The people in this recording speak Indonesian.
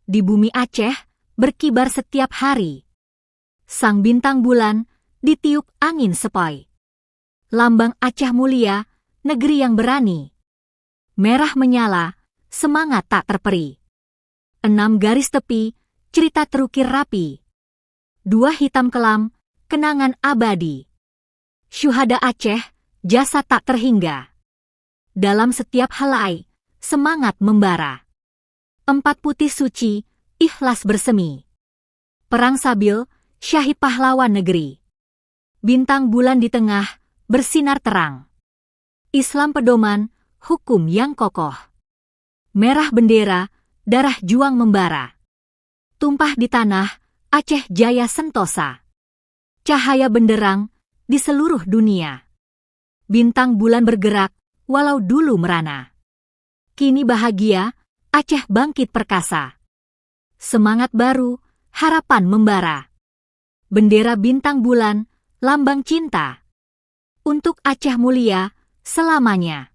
di bumi Aceh berkibar setiap hari. Sang bintang bulan ditiup angin sepoi. Lambang Aceh mulia, negeri yang berani. Merah menyala, semangat tak terperi. 6 garis tepi, cerita terukir rapi. 2 hitam kelam, kenangan abadi. Syuhada Aceh, jasa tak terhingga. Dalam setiap helai, semangat membara. 4 putih suci, ikhlas bersemi. Perang Sabil, syahid pahlawan negeri. Bintang bulan di tengah, bersinar terang. Islam pedoman, hukum yang kokoh. Merah bendera, darah juang membara. Tumpah di tanah, Aceh Jaya Sentosa. Cahaya benderang di seluruh dunia. Bintang bulan bergerak, walau dulu merana. Kini bahagia, Aceh bangkit perkasa. Semangat baru, harapan membara. Bendera bintang bulan, lambang cinta. Untuk Aceh mulia, selamanya.